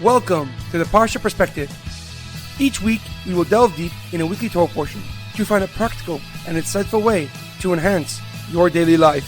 Welcome to the Parsha Perspective. Each week, we will delve deep in a weekly Torah portion to find a practical and insightful way to enhance your daily life.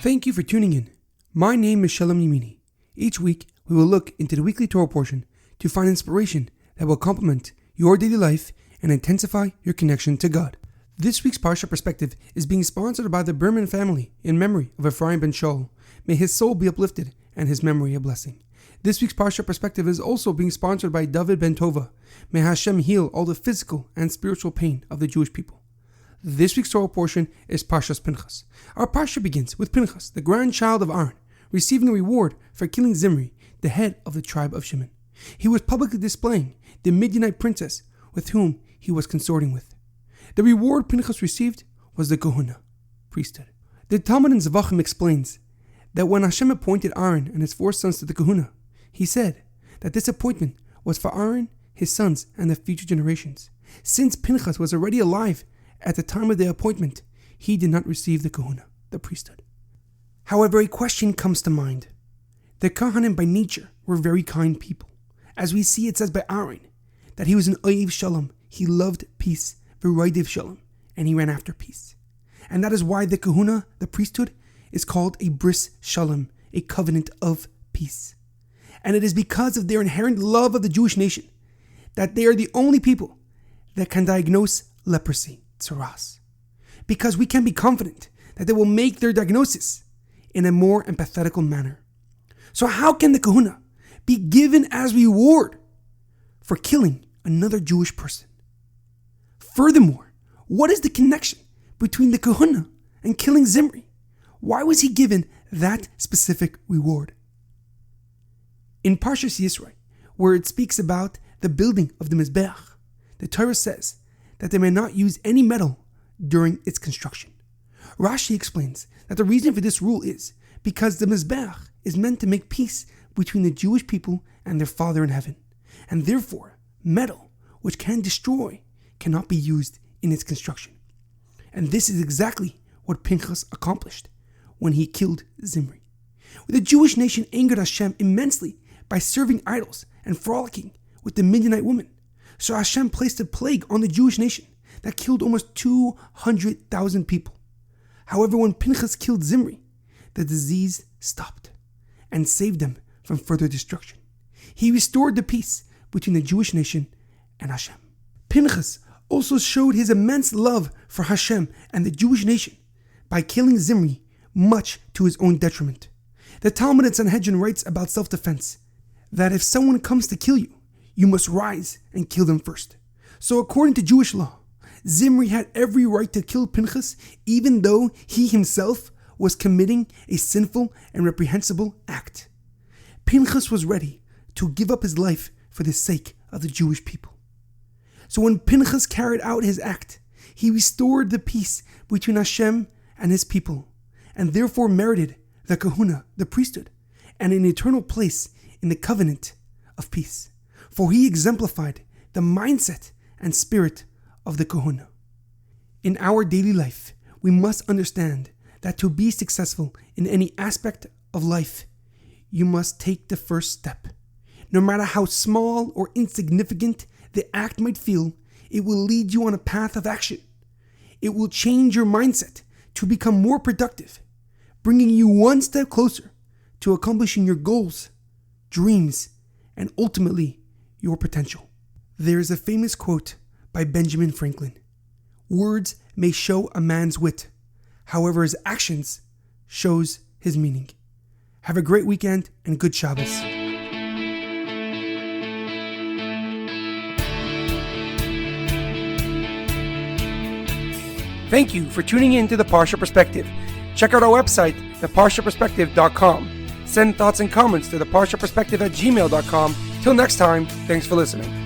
Thank you for tuning in. My name is Shalom Yemini. Each week, we will look into the weekly Torah portion to find inspiration that will complement your daily life and intensify your connection to God. This week's Parsha Perspective is being sponsored by the Berman family in memory of Ephraim ben Shaul. May his soul be uplifted and his memory a blessing. This week's Parsha Perspective is also being sponsored by David ben Tova. May Hashem heal all the physical and spiritual pain of the Jewish people. This week's Torah portion is Parshas Pinchas. Our Parsha begins with Pinchas, the grandchild of Aaron, receiving a reward for killing Zimri, the head of the tribe of Shimon. He was publicly displaying the Midianite princess with whom he was consorting with. The reward Pinchas received was the Kehunah, priesthood. The Talmud in Zvachim explains that when Hashem appointed Aaron and his 4 sons to the Kehunah, he said that this appointment was for Aaron, his sons, and the future generations. Since Pinchas was already alive at the time of the appointment, he did not receive the Kehunah, the priesthood. However, a question comes to mind. The Kohanim by nature were very kind people. As we see, it says by Aaron that he was an Oiv Shalom. He loved peace, V'roidev Shalom, and he ran after peace. And that is why the Kehunah, the priesthood, is called a bris shalom, a covenant of peace. And it is because of their inherent love of the Jewish nation that they are the only people that can diagnose leprosy, tsaras. Because we can be confident that they will make their diagnosis in a more empathetical manner. So how can the Kehunah be given as reward for killing another Jewish person? Furthermore, what is the connection between the Kehunah and killing Zimri? Why was he given that specific reward? In Parshas Yisro, where it speaks about the building of the Mizbeach, the Torah says that they may not use any metal during its construction. Rashi explains that the reason for this rule is because the Mizbeach is meant to make peace between the Jewish people and their Father in heaven, and therefore metal, which can destroy, cannot be used in its construction. And this is exactly what Pinchas accomplished when he killed Zimri. The Jewish nation angered Hashem immensely by serving idols and frolicking with the Midianite woman. So Hashem placed a plague on the Jewish nation that killed almost 200,000 people. However, when Pinchas killed Zimri, the disease stopped and saved them from further destruction. He restored the peace between the Jewish nation and Hashem. Pinchas also showed his immense love for Hashem and the Jewish nation by killing Zimri, much to his own detriment. The Talmud in Sanhedrin writes about self-defense, that if someone comes to kill you, you must rise and kill them first. So according to Jewish law, Zimri had every right to kill Pinchas, even though he himself was committing a sinful and reprehensible act. Pinchas was ready to give up his life for the sake of the Jewish people. So when Pinchas carried out his act, he restored the peace between Hashem and his people, and therefore merited the Kehunah, the priesthood, and an eternal place in the covenant of peace. For he exemplified the mindset and spirit of the Kehunah. In our daily life, we must understand that to be successful in any aspect of life, you must take the first step. No matter how small or insignificant the act might feel, it will lead you on a path of action. It will change your mindset to become more productive, bringing you one step closer to accomplishing your goals, dreams, and ultimately your potential. There is a famous quote by Benjamin Franklin: "Words may show a man's wit, however his actions shows his meaning." Have a great weekend and good Shabbos. Thank you for tuning in to the Parsha Perspective. Check out our website, theparshaperspective.com. Send thoughts and comments to theparshaperspective@gmail.com. Till next time, thanks for listening.